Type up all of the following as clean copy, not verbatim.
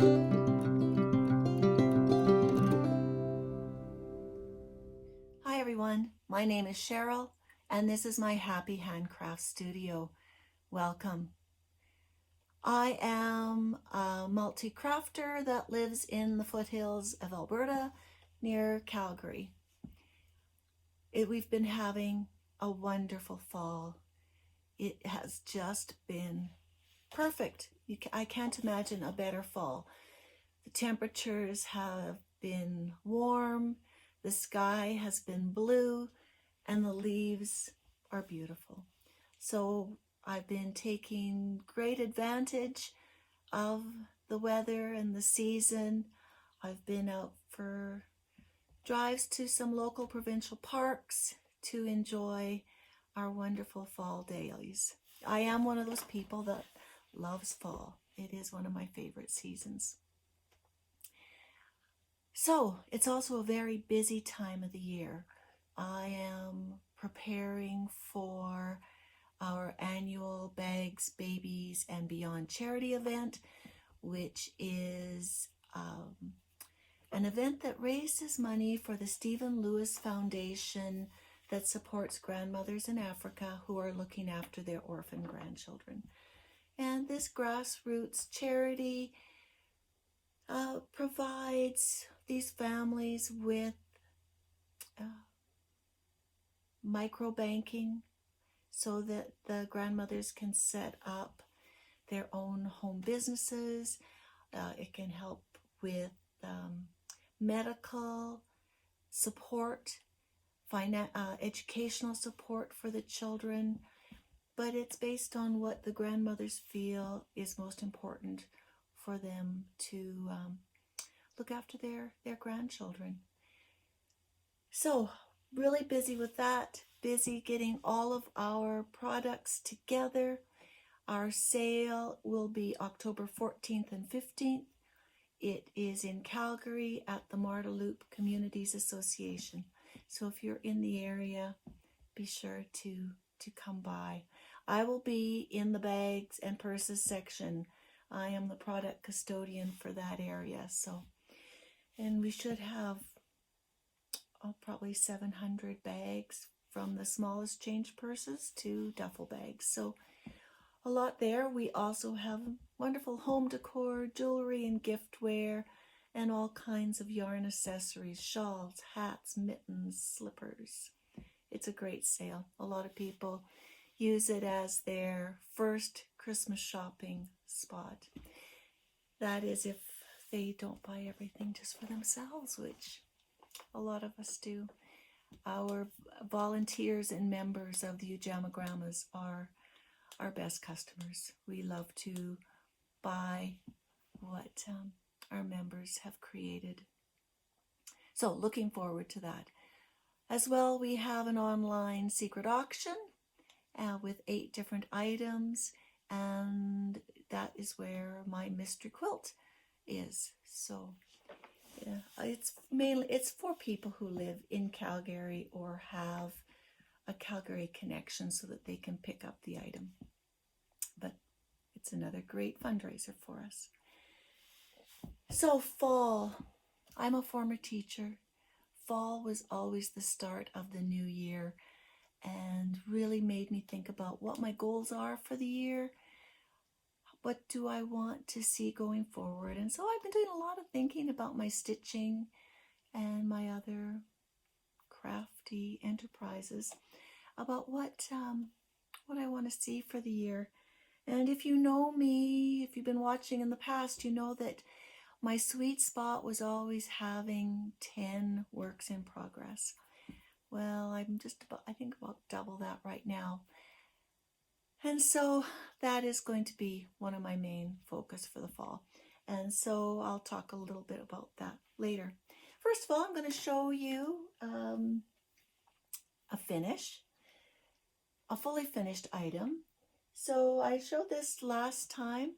Hi everyone, my name is Cheryl and this is my Happy Handcraft Studio. Welcome. I am a multi-crafter that lives in the foothills of Alberta near Calgary. We've been having a wonderful fall. It has just been perfect. I can't imagine a better fall. The temperatures have been warm, the sky has been blue, and the leaves are beautiful. So I've been taking great advantage of the weather and the season. I've been out for drives to some local provincial parks to enjoy our wonderful fall days. I am one of those people that loves fall. It is one of my favorite seasons. So it's also a very busy time of the year. I am preparing for our annual Bags, Babies, and Beyond charity event, which is an event that raises money for the Stephen Lewis Foundation that supports grandmothers in Africa who are looking after their orphan grandchildren. And this grassroots charity provides these families with microbanking so that the grandmothers can set up their own home businesses. It can help with medical support, educational support for the children, but it's based on what the grandmothers feel is most important for them to look after their grandchildren. So really busy with that, busy getting all of our products together. Our sale will be October 14th and 15th. It is in Calgary at the Marteloup Communities Association. So if you're in the area, be sure to come by. I will be in the bags and purses section. I am the product custodian for that area. And we should have probably 700 bags from the smallest change purses to duffel bags. So a lot there. We also have wonderful home decor, jewelry and giftware, and all kinds of yarn accessories, shawls, hats, mittens, slippers. It's a great sale. A lot of people use it as their first Christmas shopping spot. That is if they don't buy everything just for themselves, which a lot of us do. Our volunteers and members of the Ujamagrammas are our best customers. We love to buy what our members have created. So looking forward to that. As well, we have an online secret auction with 8 different items, and that is where my mystery quilt is. So yeah, it's for people who live in Calgary or have a Calgary connection so that they can pick up the item. But it's another great fundraiser for us. So fall, I'm a former teacher. Fall was always the start of the new year and really made me think about what my goals are for the year. What do I want to see going forward? And so I've been doing a lot of thinking about my stitching and my other crafty enterprises about what I want to see for the year. And if you know me, if you've been watching in the past, you know that my sweet spot was always having 10 works in progress. Well, I'm just about, I think about double that right now. And so that is going to be one of my main focus for the fall. And so I'll talk a little bit about that later. First of all, I'm going to show you a finish, a fully finished item. So I showed this last time.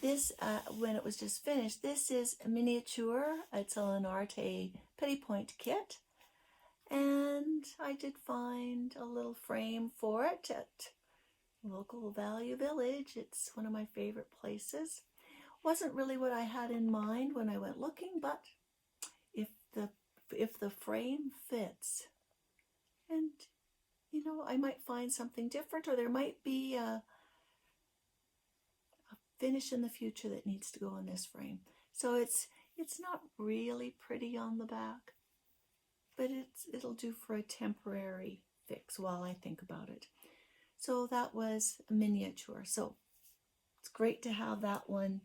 This, when it was just finished, this is a Miniatuur. It's a Lanarte Petit Kit. And I did find a little frame for it at local Value Village. It's one of my favorite places. Wasn't really what I had in mind when I went looking, but if the frame fits, and you know, I might find something different, or there might be a finish in the future that needs to go on this frame. So it's not really pretty on the back, but it'll do for a temporary fix while I think about it. So that was a Miniatuur. So it's great to have that one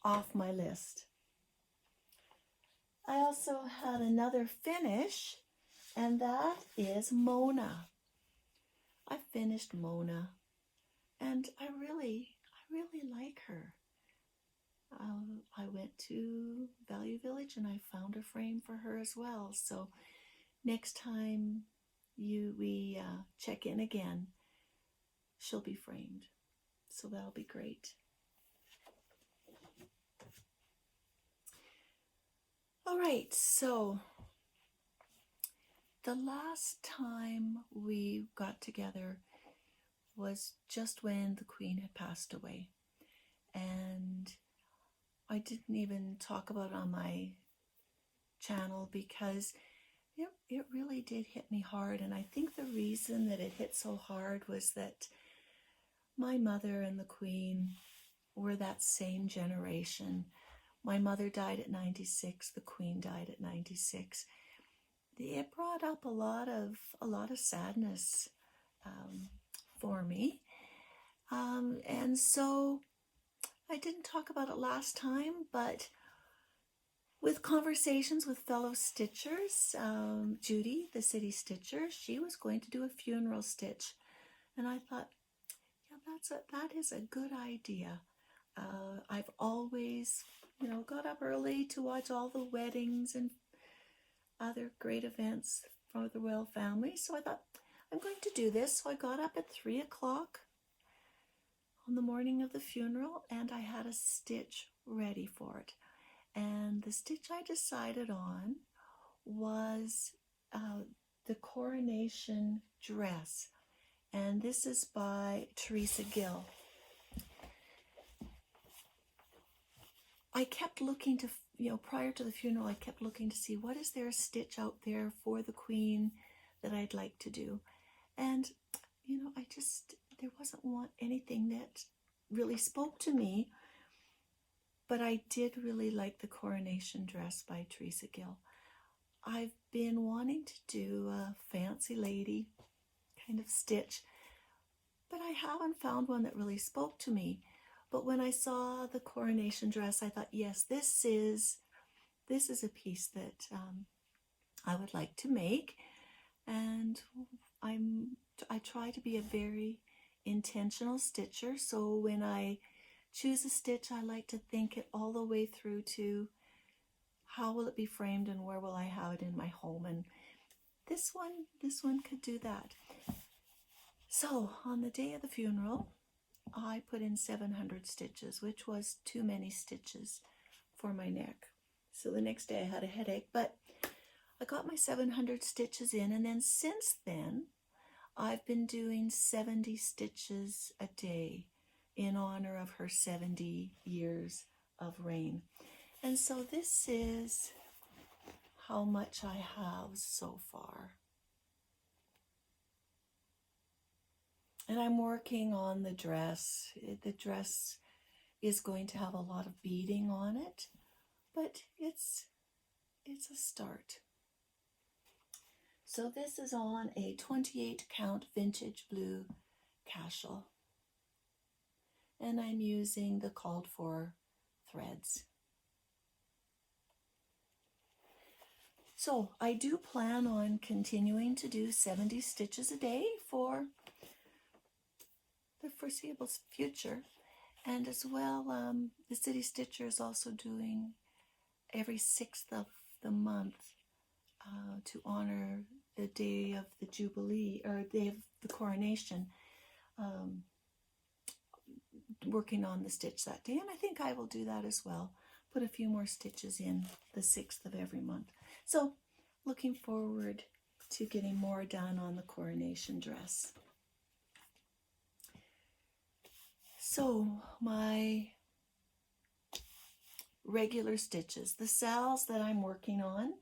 off my list. I also had another finish, and that is Mona. I finished Mona, and I really like her. I went to Value Village and I found a frame for her as well. So next time we check in again, she'll be framed. So that'll be great. All right, so the last time we got together was just when the Queen had passed away. And I didn't even talk about it on my channel because it really did hit me hard. And I think the reason that it hit so hard was that my mother and the Queen were that same generation. My mother died at 96, the Queen died at 96. It brought up a lot of sadness for me. And so I didn't talk about it last time, but with conversations with fellow stitchers, Judy, the city stitcher, she was going to do a funeral stitch. And I thought, yeah, that is a good idea. I've always, got up early to watch all the weddings and other great events for the royal family. So I thought, I'm going to do this. So I got up at 3 o'clock on the morning of the funeral, and I had a stitch ready for it. And the stitch I decided on was the coronation dress. And this is by Teresa Gill. I kept looking to, prior to the funeral, I kept looking to see what is there a stitch out there for the Queen that I'd like to do. And, there wasn't anything that really spoke to me, but I did really like the coronation dress by Teresa Gill. I've been wanting to do a fancy lady kind of stitch, but I haven't found one that really spoke to me. But when I saw the coronation dress, I thought, yes, this is a piece that I would like to make. And I try to be a very intentional stitcher. So when I choose a stitch, I like to think it all the way through to how will it be framed and where will I have it in my home. And this one could do that. So on the day of the funeral, I put in 700 stitches, which was too many stitches for my neck. So the next day I had a headache, but I got my 700 stitches in, and then since then, I've been doing 70 stitches a day in honor of her 70 years of reign. And so this is how much I have so far. And I'm working on the dress. The dress is going to have a lot of beading on it, but it's a start. So this is on a 28 count vintage blue cashel. And I'm using the called for threads. So I do plan on continuing to do 70 stitches a day for the foreseeable future. And as well, the City Stitcher is also doing every 6th of the month to honor the day of the Jubilee, or day of the coronation, working on the stitch that day. And I think I will do that as well. Put a few more stitches in the 6th of every month. So looking forward to getting more done on the coronation dress. So my regular stitches, the sals that I'm working on,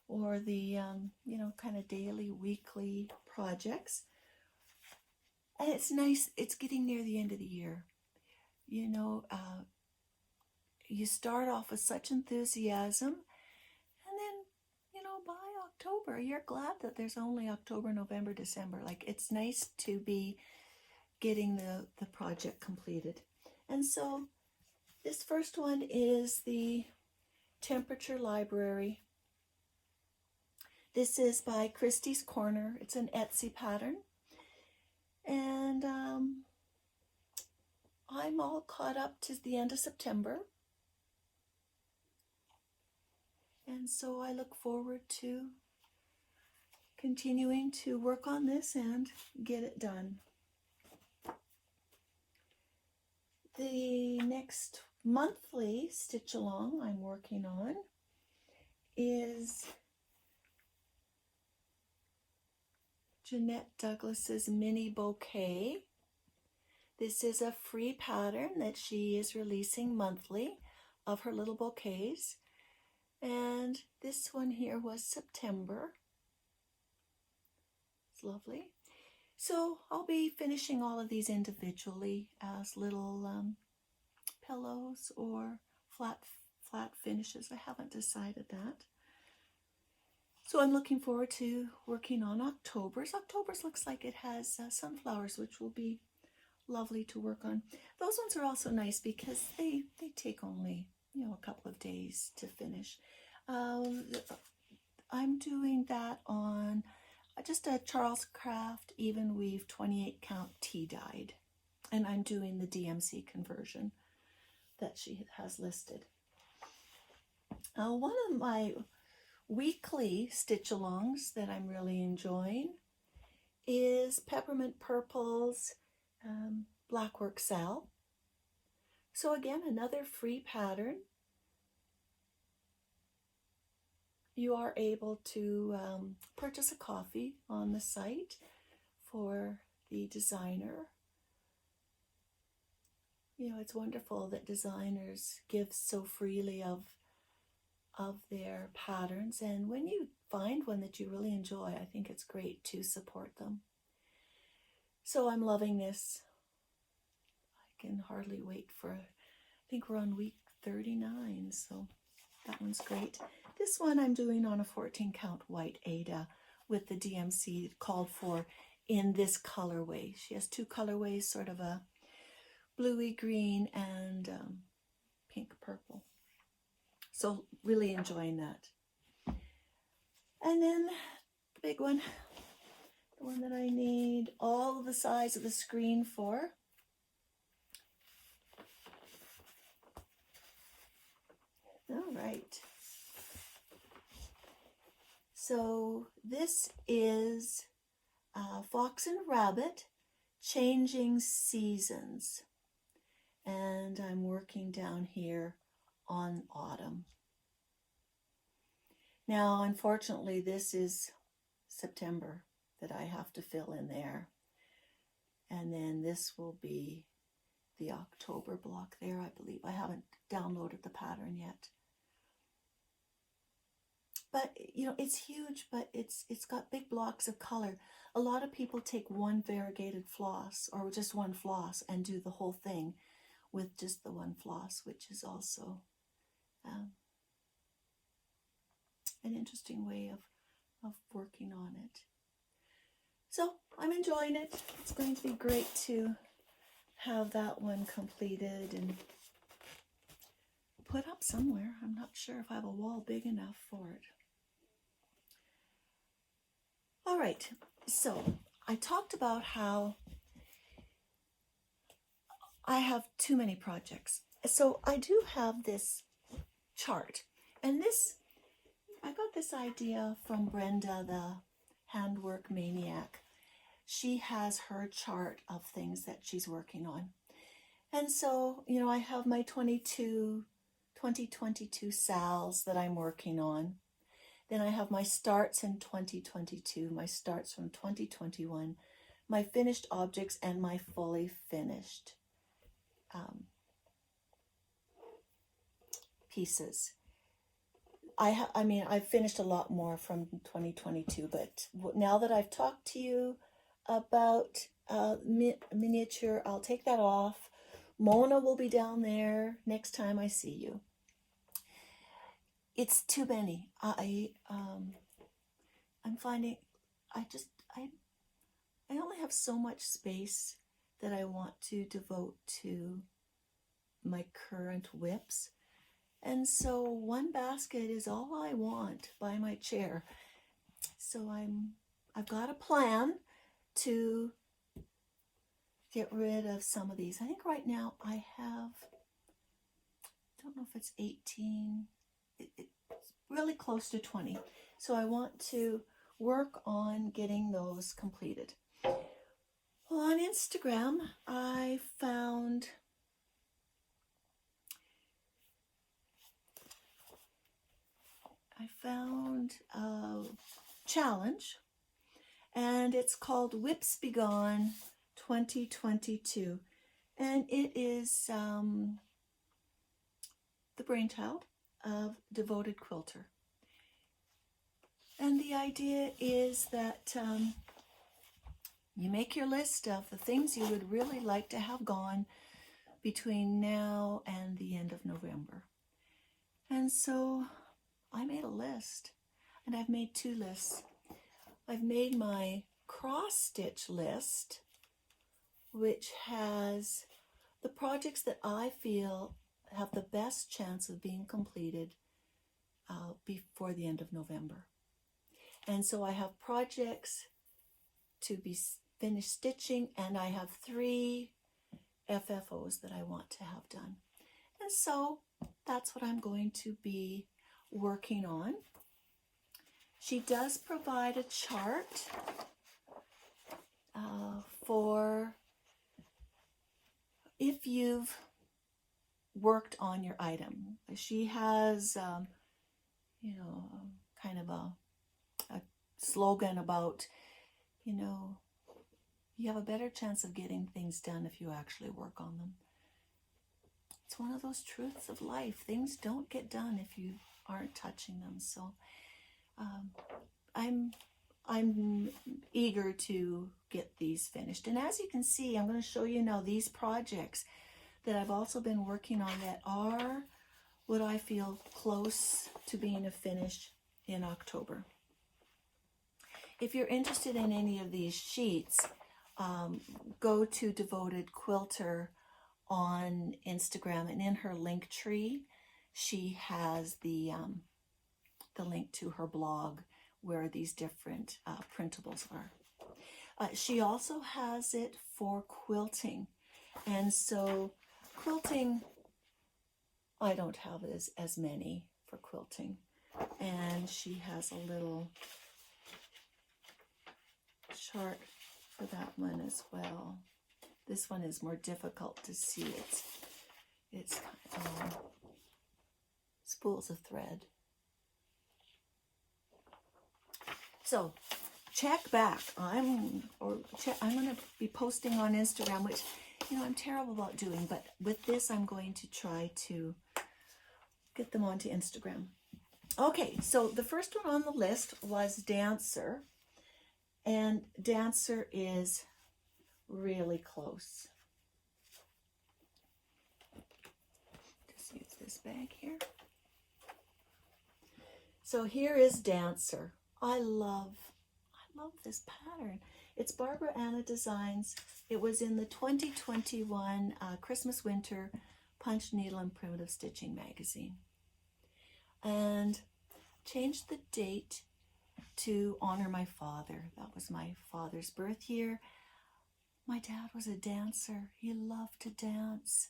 or the, you know, kind of daily, weekly projects. And it's nice, it's getting near the end of the year. You know, you start off with such enthusiasm, and then, you know, by October, you're glad that there's only October, November, December. Like, it's nice to be getting the project completed. And so this first one is the Temperature Library. This is by Christys Corner. It's an Etsy pattern. And I'm all caught up to the end of September. And so I look forward to continuing to work on this and get it done. The next monthly stitch along I'm working on is Jeanette Douglas's Mini Bouquet. This is a free pattern that she is releasing monthly of her little bouquets. And this one here was September. It's lovely. So I'll be finishing all of these individually as little pillows or flat finishes. I haven't decided that. So I'm looking forward to working on October's. October's looks like it has sunflowers, which will be lovely to work on. Those ones are also nice because they take only, you know, a couple of days to finish. I'm doing that on just a Charles Craft even weave 28 count tea dyed, and I'm doing the DMC conversion that she has listed. One of my weekly stitch alongs that I'm really enjoying is Peppermint Purples Blackwork Sal. So again, another free pattern. You are able to purchase a coffee on the site for the designer. You know, it's wonderful that designers give so freely of their patterns, and when you find one that you really enjoy, I think it's great to support them. So I'm loving this. I can hardly wait for, I think we're on week 39, so that one's great. This one I'm doing on a 14 count white Aida with the DMC called for in this colorway. She has two colorways, sort of a bluey green and pink purple. So really enjoying that. And then the big one, the one that I need all the size of the screen for. All right. So this is Fox and Rabbit, Changing Seasons. And I'm working down here on autumn. Now, unfortunately, this is September that I have to fill in there. And then this will be the October block there, I believe. I haven't downloaded the pattern yet. But, you know, it's huge, but it's got big blocks of color. A lot of people take one variegated floss or just one floss and do the whole thing with just the one floss, which is also an interesting way of working on it. So I'm enjoying it. It's going to be great to have that one completed and put up somewhere. I'm not sure if I have a wall big enough for it. All right, so I talked about how I have too many projects. So I do have this chart, and this, I got this idea from Brenda, the handwork maniac. She has her chart of things that she's working on. And so, you know, I have my 2022 sals that I'm working on. Then I have my starts in 2022, my starts from 2021, my finished objects, and my fully finished pieces. I mean, I've finished a lot more from 2022, but now that I've talked to you about miniature, I'll take that off. Mona will be down there next time I see you. It's too many. I'm finding I only have so much space that I want to devote to my current WIPS. And so one basket is all I want by my chair. So I've got a plan to get rid of some of these. I think right now I have, I don't know if it's 18, it's really close to 20. So I want to work on getting those completed. Well, on Instagram, I found a challenge, and it's called WIPS Be Gone 2022, and it is the brainchild of Devoted Quilter. And the idea is that you make your list of the things you would really like to have gone between now and the end of November. And so I made a list, and I've made two lists. I've made my cross-stitch list, which has the projects that I feel have the best chance of being completed before the end of November. And so I have projects to be finished stitching, and I have 3 FFOs that I want to have done. And so that's what I'm going to be working on. She does provide a chart for if you've worked on your item. She has, kind of a slogan about, you have a better chance of getting things done if you actually work on them. It's one of those truths of life. Things don't get done if you aren't touching them. So I'm eager to get these finished. And as you can see, I'm going to show you now these projects that I've also been working on that are what I feel close to being a finish in October. If you're interested in any of these sheets, go to Devoted Quilter on Instagram, and in her link tree, she has the link to her blog where these different printables are. She also has it for quilting, and so quilting, I don't have as many for quilting, and she has a little chart for that one as well. This one is more difficult to see. It's spools of thread. So check back. I'm going to be posting on Instagram, which I'm terrible about doing, but with this I'm going to try to get them onto Instagram. Okay, so the first one on the list was Dancer, and Dancer is really close. Just use this bag here. So here is Dancer. I love this pattern. It's Barbara Anna Designs. It was in the 2021 Christmas Winter Punch Needle and Primitive Stitching magazine. And changed the date to honor my father. That was my father's birth year. My dad was a dancer. He loved to dance.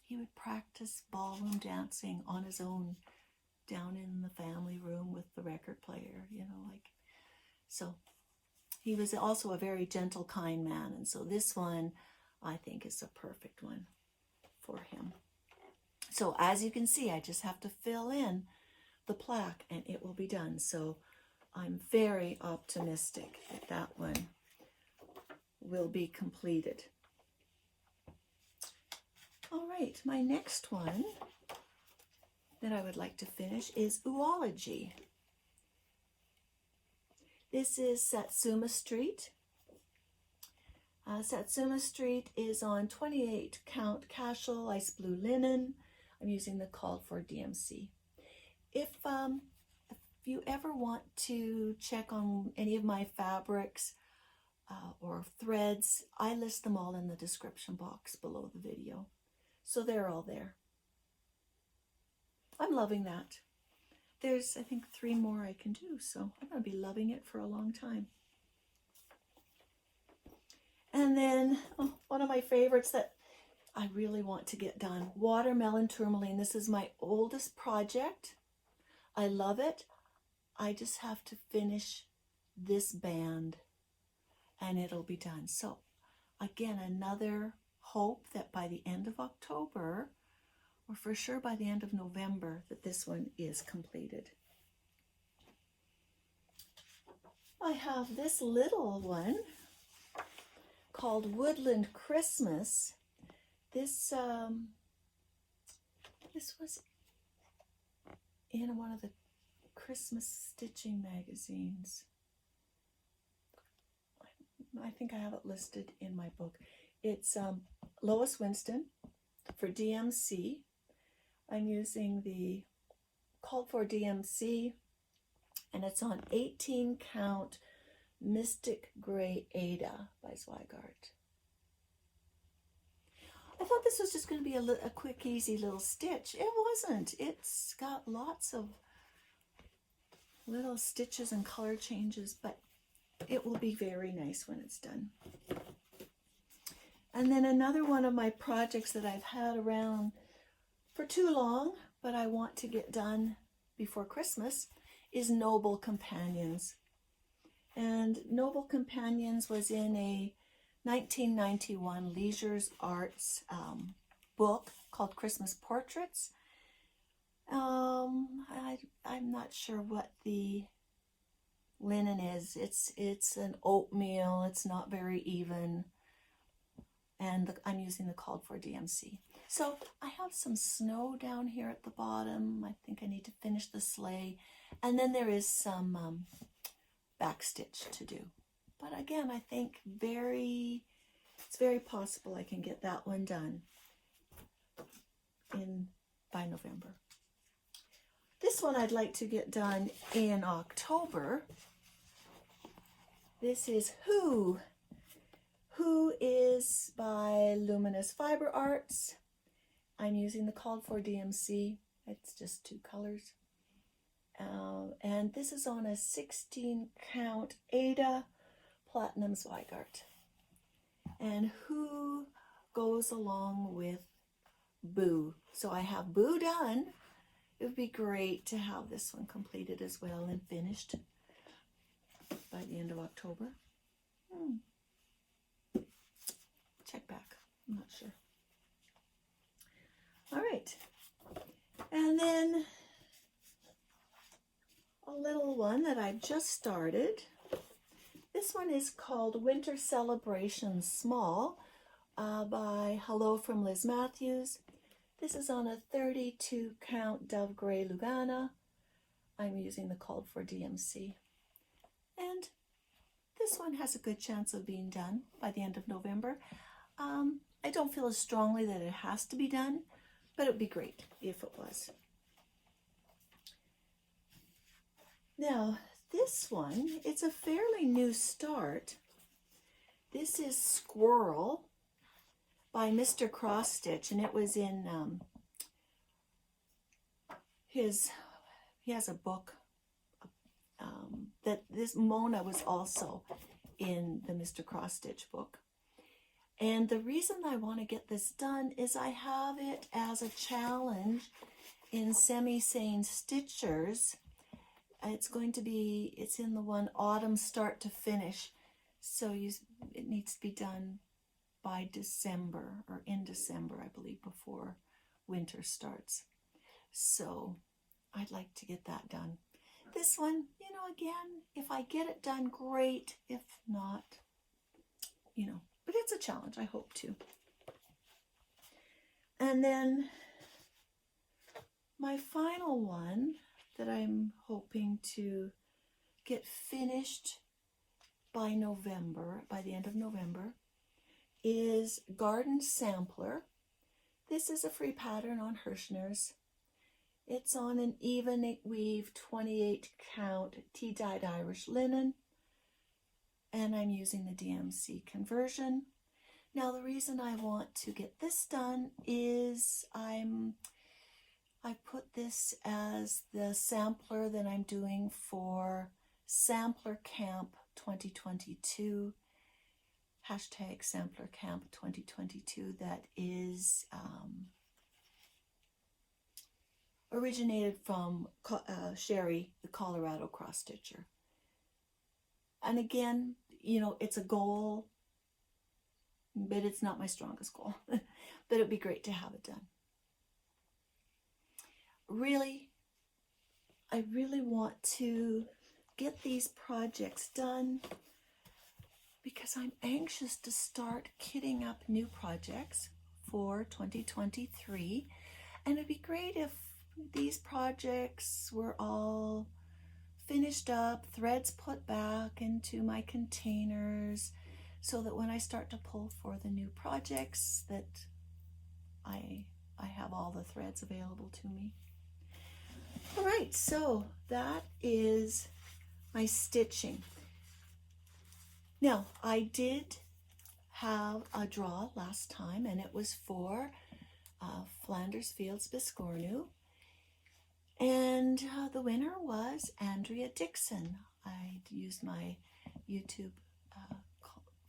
He would practice ballroom dancing on his own down in the family room with the record player, so he was also a very gentle, kind man, and so this one I think is a perfect one for him. So as you can see, I just have to fill in the plaque and it will be done. So I'm very optimistic that that one will be completed. All right, my next one that I would like to finish is Oology. This is Satsuma Street. Satsuma Street is on 28 count casual ice blue linen. I'm using the called for DMC. If you ever want to check on any of my fabrics or threads, I list them all in the description box below the video. So they're all there. I'm loving that. There's, I think, 3 more I can do, so I'm going to be loving it for a long time. And then one of my favorites that I really want to get done, Watermelon Tourmaline. This is my oldest project. I love it. I just have to finish this band and it'll be done. So again, another hope that by the end of October, or for sure by the end of November, that this one is completed. I have this little one called Woodland Christmas. This was in one of the Christmas stitching magazines. I think I have it listed in my book. It's Lois Winston for DMC. I'm using the called for DMC, and it's on 18 count Mystic Gray Aida by Zweigart. I thought this was just going to be a quick, easy little stitch. It wasn't. It's got lots of little stitches and color changes, but it will be very nice when it's done. And then another one of my projects that I've had around for too long, but I want to get done before Christmas, is Noble Companions. And Noble Companions was in a 1991 Leisure's Arts book called Christmas Portraits. I'm not sure what the linen is. It's an oatmeal. It's not very even. And I'm using the called for DMC. So I have some snow down here at the bottom. I think I need to finish the sleigh. And then there is some backstitch to do. But again, I think it's very possible I can get that one done by November. This one I'd like to get done in October. This is Who is by Luminous Fiber Arts. I'm using the called for DMC. It's just 2 colors. And this is on a 16 count Aida Platinum Zweigart. And Who goes along with Boo. So I have Boo done. It would be great to have this one completed as well and finished by the end of October. Check back. I'm not sure. All right. And then a little one that I just started. This one is called Winter Celebration Small by Hello from Liz Matthews. This is on a 32 count Dove Gray Lugana. I'm using the called for DMC. And this one has a good chance of being done by the end of November. I don't feel as strongly that it has to be done, but it would be great if it was. Now, this one, it's a fairly new start. This is Squirrel by Mr. Cross Stitch, and it was in he has a book that this Mona was also in the Mr. Cross Stitch book. And the reason I want to get this done is I have it as a challenge in Semi-Sane Stitchers. It's in the one Autumn Start to Finish. So it needs to be done by December, or in December, I believe, before winter starts. So I'd like to get that done. This one, again, if I get it done, great. If not, but it's a challenge, I hope to. And then My final one that I'm hoping to get finished by November, by the end of November, is Garden Sampler. This is a free pattern on Hirschner's. It's on an even weave 28 count tea-dyed Irish linen, and I'm using the DMC conversion. Now the reason I want to get this done is I put this as the sampler that I'm doing for Sampler Camp 2022, hashtag Sampler Camp 2022, that is originated from Sherry, the Colorado cross stitcher. And again, you know, it's a goal, but it's not my strongest goal. But it'd be great to have it done. Really, I really want to get these projects done because I'm anxious to start kitting up new projects for 2023. And it'd be great if these projects were all finished up, threads put back into my containers, so that when I start to pull for the new projects that I have all the threads available to me. All right, so that is my stitching. Now, I did have a draw last time, and it was for Flanders Fields Biscornu. And the winner was Andrea Dixon. I used my YouTube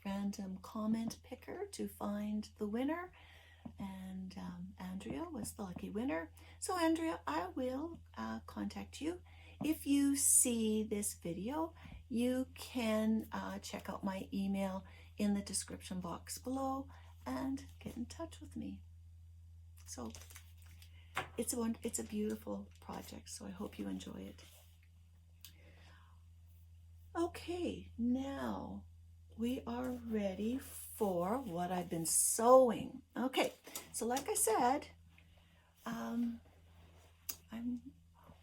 random comment picker to find the winner, and Andrea was the lucky winner. So Andrea, I will contact you. If you see this video, you can check out my email in the description box below and get in touch with me. So it's a beautiful project, so I hope you enjoy it. Okay, now we are ready for what I've been sewing. Okay, so like I said, I'm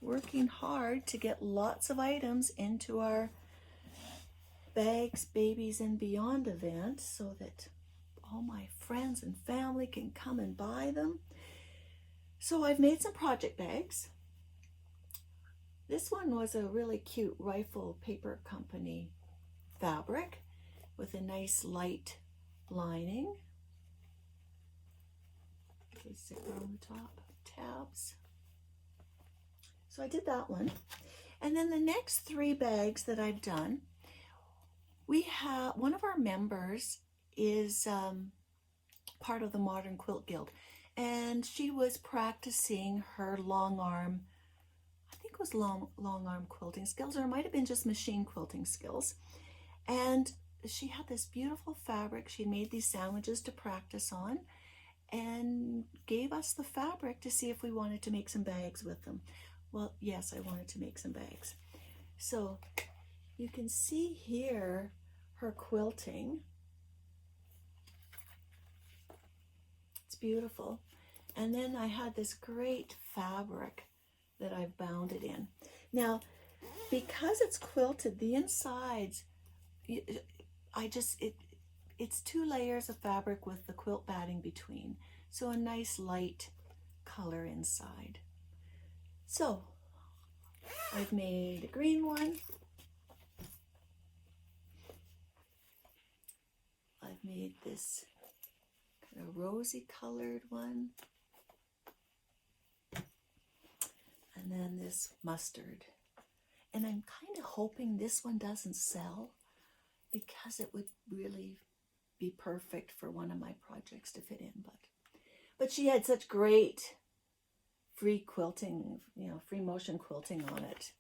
working hard to get lots of items into our Bags, Babies, and Beyond event so that all my friends and family can come and buy them. So I've made some project bags. This one was a really cute Rifle Paper Company fabric with a nice light lining. Okay, zipper on the top, tabs. So I did that one. And then the next 3 bags that I've done, we have, one of our members is part of the Modern Quilt Guild, and she was practicing her long arm, I think it was long arm quilting skills, or it might have been just machine quilting skills. And she had this beautiful fabric. She made these sandwiches to practice on and gave us the fabric to see if we wanted to make some bags with them. Well, yes, I wanted to make some bags. So you can see here her quilting. It's beautiful. And then I had this great fabric that I've bound it in. Now, because it's quilted, the insides, it's 2 layers of fabric with the quilt batting between. So a nice light color inside. So I've made a green one. I've made this kind of rosy colored one. And then this mustard. And I'm kind of hoping this one doesn't sell because it would really be perfect for one of my projects to fit in. But she had such great free quilting, free motion quilting on it.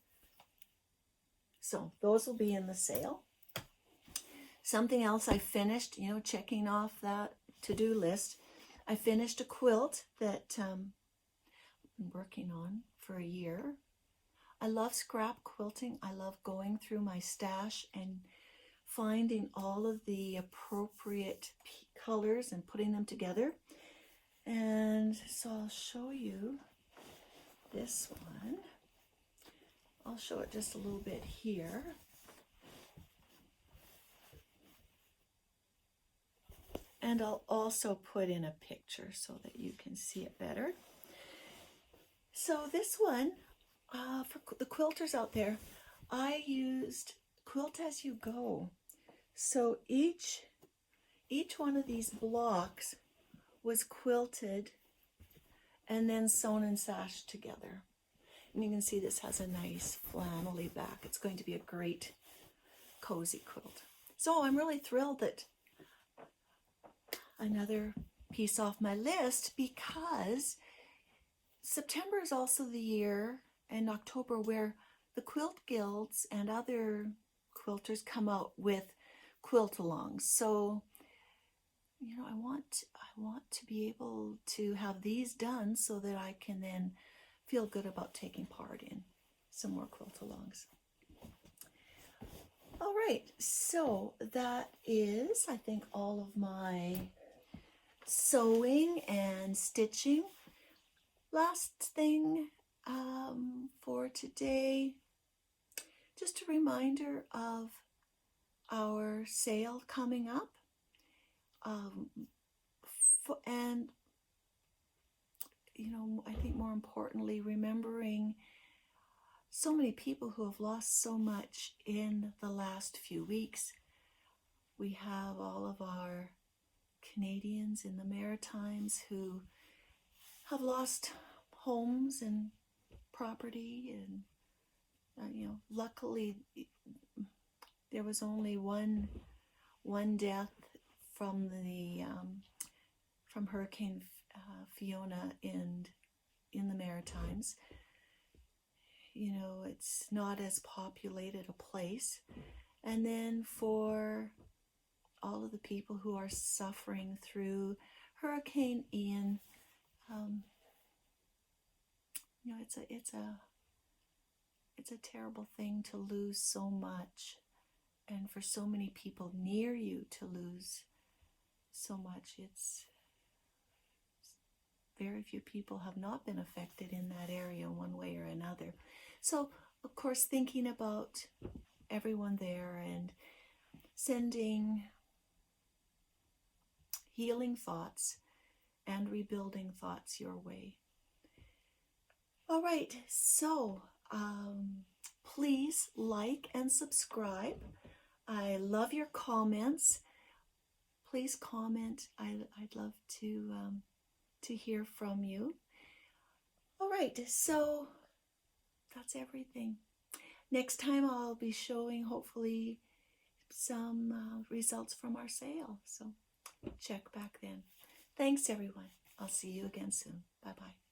So those will be in the sale. Something else I finished, checking off that to-do list. I finished a quilt that I've been working on for a year. I love scrap quilting. I love going through my stash and finding all of the appropriate colors and putting them together. And so I'll show you this one, I'll show it just a little bit here. And I'll also put in a picture so that you can see it better. So this one, for the quilters out there, I used Quilt As You Go. So each one of these blocks was quilted and then sewn and sashed together. And you can see this has a nice flannel-y back. It's going to be a great cozy quilt. So I'm really thrilled that another piece off my list, because September is also the year, and October, where the quilt guilds and other quilters come out with Quilt Alongs. So, you know, I want to be able to have these done so that I can then feel good about taking part in some more Quilt Alongs. All right, so that is, I think, all of my sewing and stitching. Last thing for today, just a reminder of our sale coming up, and you know, I think more importantly, remembering so many people who have lost so much in the last few weeks. We have all of our Canadians in the Maritimes who have lost homes and property, and you know, luckily there was only one death from the from Hurricane Fiona in the Maritimes. You know, it's not as populated a place. And then for all of the people who are suffering through Hurricane Ian, you know, it's a terrible thing to lose so much, and for so many people near you to lose so much. It's very few people have not been affected in that area one way or another. So, of course, thinking about everyone there and sending healing thoughts and rebuilding thoughts your way. All right, so please like and subscribe. I love your comments. Please comment. I'd love to hear from you. All right, so that's everything. Next time I'll be showing hopefully some results from our sale. So check back then. Thanks everyone. I'll see you again soon. Bye-bye.